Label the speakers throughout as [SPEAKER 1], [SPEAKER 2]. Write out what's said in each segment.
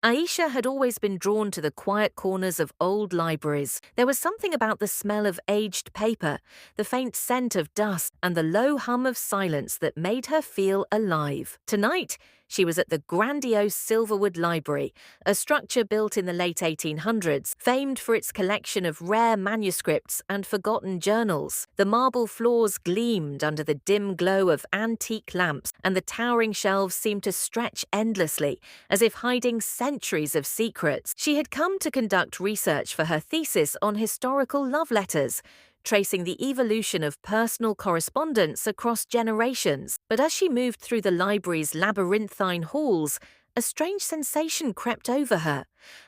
[SPEAKER 1] Aisha had always been drawn to the quiet corners of old libraries. There was something about the smell of aged paper, the faint scent of dust, and the low hum of silence that made her feel alive. Tonight, she was at the grandiose Silverwood Library, a structure built in the late 1800s, famed for its collection of rare manuscripts and forgotten journals. The marble floors gleamed under the dim glow of antique lamps, and the towering shelves seemed to stretch endlessly, as if hiding centuries of secrets. She had come to conduct research for her thesis on historical love letters, tracing the evolution of personal correspondence across generations. But as she moved through the library's labyrinthine halls, a strange sensation crept over her,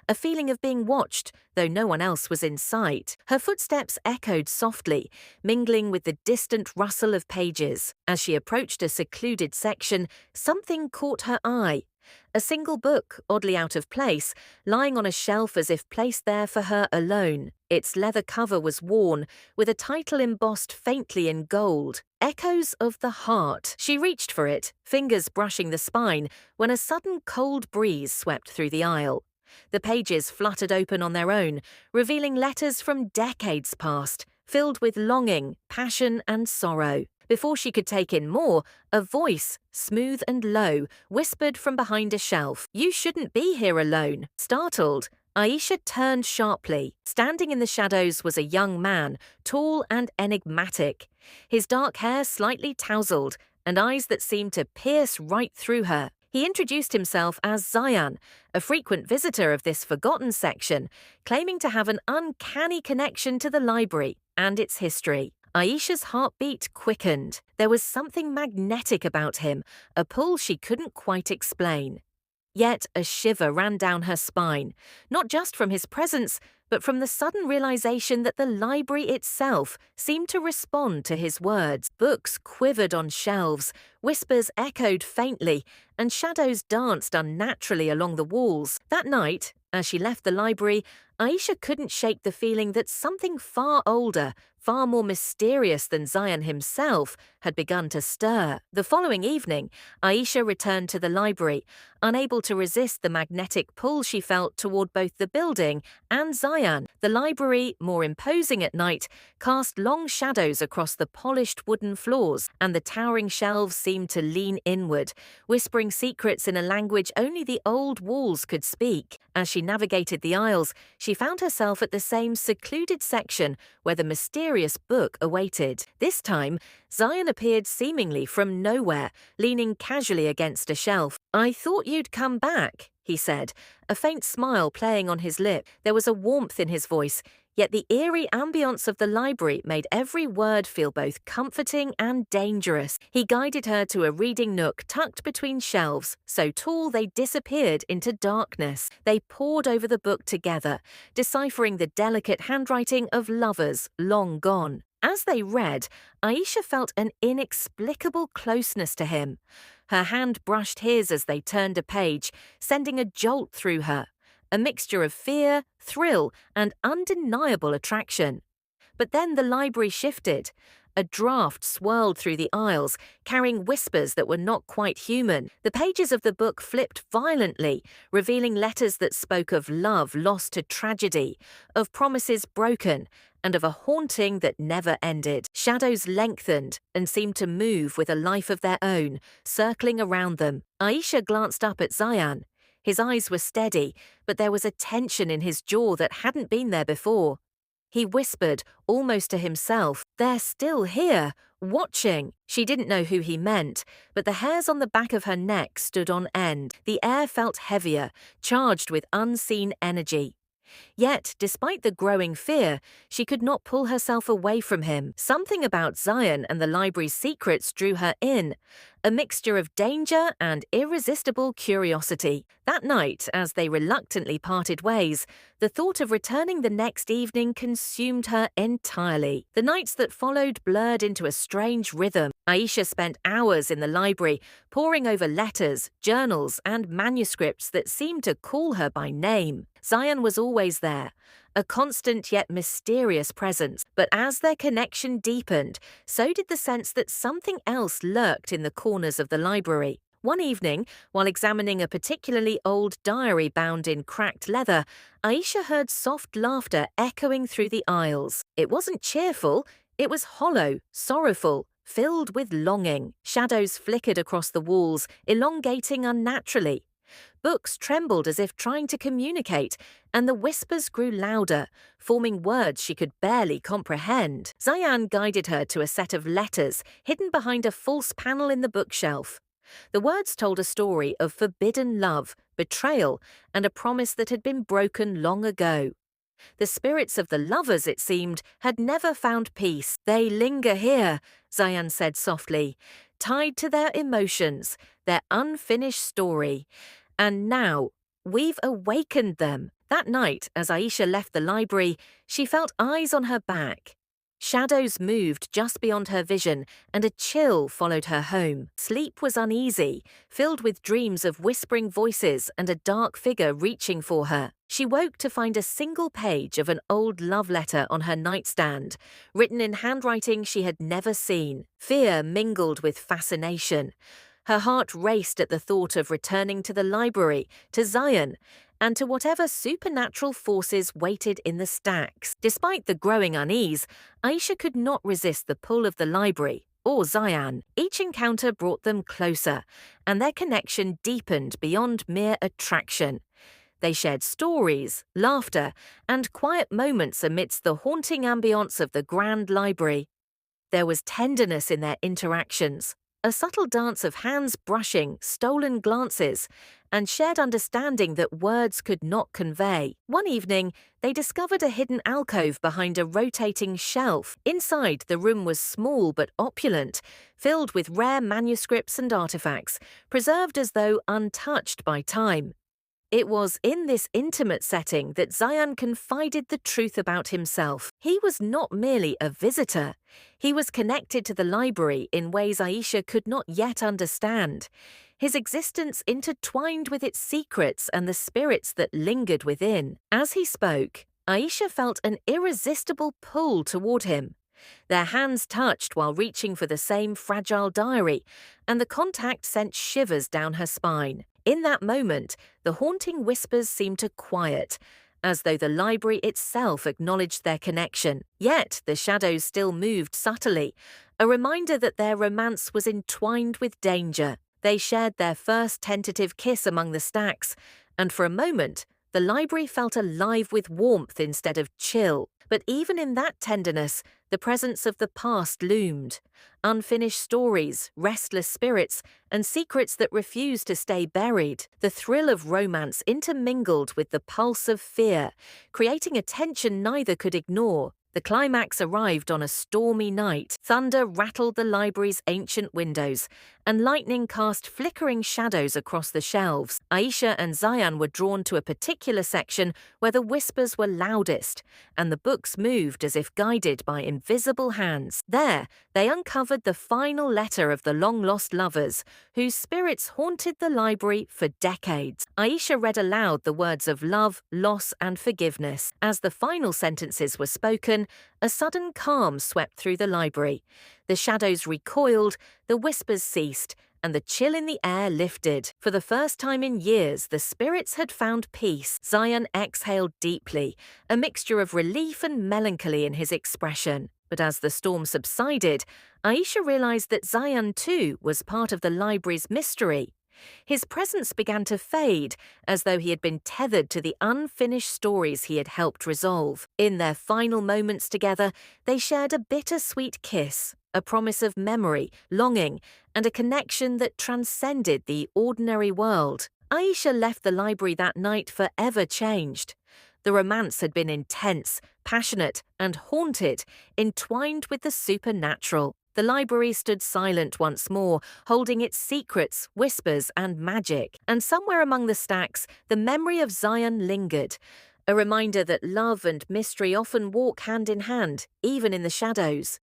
[SPEAKER 1] a feeling of being watched, though no one else was in sight. Her footsteps echoed softly, mingling with the distant rustle of pages. As she approached a secluded section, something caught her eye. A single book, oddly out of place, lying on a shelf as if placed there for her alone. Its leather cover was worn, with a title embossed faintly in gold, Echoes of the Heart. She reached for it, fingers brushing the spine, when a sudden cold breeze swept through the aisle. The pages fluttered open on their own, revealing letters from decades past, filled with longing, passion, and sorrow. Before she could take in more, a voice, smooth and low, whispered from behind a shelf, "You shouldn't be here alone." Startled, Aisha turned sharply. Standing in the shadows was a young man, tall and enigmatic, his dark hair slightly tousled, and eyes that seemed to pierce right through her. He introduced himself as Zayan, a frequent visitor of this forgotten section, claiming to have an uncanny connection to the library and its history. Aisha's heartbeat quickened. There was something magnetic about him, a pull she couldn't quite explain. Yet a shiver ran down her spine, not just from his presence, but from the sudden realization that the library itself seemed to respond to his words. Books quivered on shelves, whispers echoed faintly, and shadows danced unnaturally along the walls. That night, as she left the library, Aisha couldn't shake the feeling that something far older, far more mysterious than Zayan himself, had begun to stir. The following evening, Aisha returned to the library, unable to resist the magnetic pull she felt toward both the building and Zayan. The library, more imposing at night, cast long shadows across the polished wooden floors, and the towering shelves seemed to lean inward, whispering secrets in a language only the old walls could speak. As she navigated the aisles, she found herself at the same secluded section where the mysterious book awaited. This time, Zayan appeared seemingly from nowhere, leaning casually against a shelf. "I thought you'd come back," he said, a faint smile playing on his lip. There was a warmth in his voice, yet the eerie ambience of the library made every word feel both comforting and dangerous. He guided her to a reading nook tucked between shelves, so tall they disappeared into darkness. They pored over the book together, deciphering the delicate handwriting of lovers long gone. As they read, Aisha felt an inexplicable closeness to him. Her hand brushed his as they turned a page, sending a jolt through her, a mixture of fear, thrill, and undeniable attraction. But then the library shifted. A draft swirled through the aisles, carrying whispers that were not quite human. The pages of the book flipped violently, revealing letters that spoke of love lost to tragedy, of promises broken, and of a haunting that never ended. Shadows lengthened and seemed to move with a life of their own, circling around them. Aisha glanced up at Zayan. His eyes were steady, but there was a tension in his jaw that hadn't been there before. He whispered, almost to himself, "They're still here, watching." She didn't know who he meant, but the hairs on the back of her neck stood on end. The air felt heavier, charged with unseen energy. Yet, despite the growing fear, she could not pull herself away from him. Something about Zayan and the library's secrets drew her in, a mixture of danger and irresistible curiosity. That night, as they reluctantly parted ways, the thought of returning the next evening consumed her entirely. The nights that followed blurred into a strange rhythm. Aisha spent hours in the library, poring over letters, journals, and manuscripts that seemed to call her by name. Zayan was always there, a constant yet mysterious presence. But as their connection deepened, so did the sense that something else lurked in the corners of the library. One evening, while examining a particularly old diary bound in cracked leather, Aisha heard soft laughter echoing through the aisles. It wasn't cheerful, it was hollow, sorrowful, filled with longing. Shadows flickered across the walls, elongating unnaturally. Books trembled as if trying to communicate, and the whispers grew louder, forming words she could barely comprehend. Zayan guided her to a set of letters hidden behind a false panel in the bookshelf. The words told a story of forbidden love, betrayal, and a promise that had been broken long ago. The spirits of the lovers, it seemed, had never found peace. "They linger here," Zayan said softly, "tied to their emotions, their unfinished story. And now, we've awakened them." That night, as Aisha left the library, she felt eyes on her back. Shadows moved just beyond her vision, and a chill followed her home. Sleep was uneasy, filled with dreams of whispering voices and a dark figure reaching for her. She woke to find a single page of an old love letter on her nightstand, written in handwriting she had never seen. Fear mingled with fascination. Her heart raced at the thought of returning to the library, to Zayan, and to whatever supernatural forces waited in the stacks. Despite the growing unease, Aisha could not resist the pull of the library, or Zayan. Each encounter brought them closer, and their connection deepened beyond mere attraction. They shared stories, laughter, and quiet moments amidst the haunting ambience of the grand library. There was tenderness in their interactions, a subtle dance of hands brushing, stolen glances, and shared understanding that words could not convey. One evening, they discovered a hidden alcove behind a rotating shelf. Inside, the room was small but opulent, filled with rare manuscripts and artifacts, preserved as though untouched by time. It was in this intimate setting that Zayan confided the truth about himself. He was not merely a visitor. He was connected to the library in ways Aisha could not yet understand. His existence intertwined with its secrets and the spirits that lingered within. As he spoke, Aisha felt an irresistible pull toward him. Their hands touched while reaching for the same fragile diary, and the contact sent shivers down her spine. In that moment, the haunting whispers seemed to quiet, as though the library itself acknowledged their connection. Yet the shadows still moved subtly, a reminder that their romance was entwined with danger. They shared their first tentative kiss among the stacks, and for a moment, the library felt alive with warmth instead of chill. But even in that tenderness, the presence of the past loomed. Unfinished stories, restless spirits, and secrets that refused to stay buried. The thrill of romance intermingled with the pulse of fear, creating a tension neither could ignore. The climax arrived on a stormy night. Thunder rattled the library's ancient windows, and lightning cast flickering shadows across the shelves. Aisha and Zayan were drawn to a particular section where the whispers were loudest, and the books moved as if guided by invisible hands. There, they uncovered the final letter of the long-lost lovers, whose spirits haunted the library for decades. Aisha read aloud the words of love, loss, and forgiveness. As the final sentences were spoken, a sudden calm swept through the library. The shadows recoiled, the whispers ceased, and the chill in the air lifted. For the first time in years, the spirits had found peace. Zayan exhaled deeply, a mixture of relief and melancholy in his expression. But as the storm subsided, Aisha realized that Zayan too was part of the library's mystery. His presence began to fade, as though he had been tethered to the unfinished stories he had helped resolve. In their final moments together, they shared a bittersweet kiss, a promise of memory, longing, and a connection that transcended the ordinary world. Aisha left the library that night forever changed. The romance had been intense, passionate, and haunted, entwined with the supernatural. The library stood silent once more, holding its secrets, whispers, and magic. And somewhere among the stacks, the memory of Zayan lingered, a reminder that love and mystery often walk hand in hand, even in the shadows.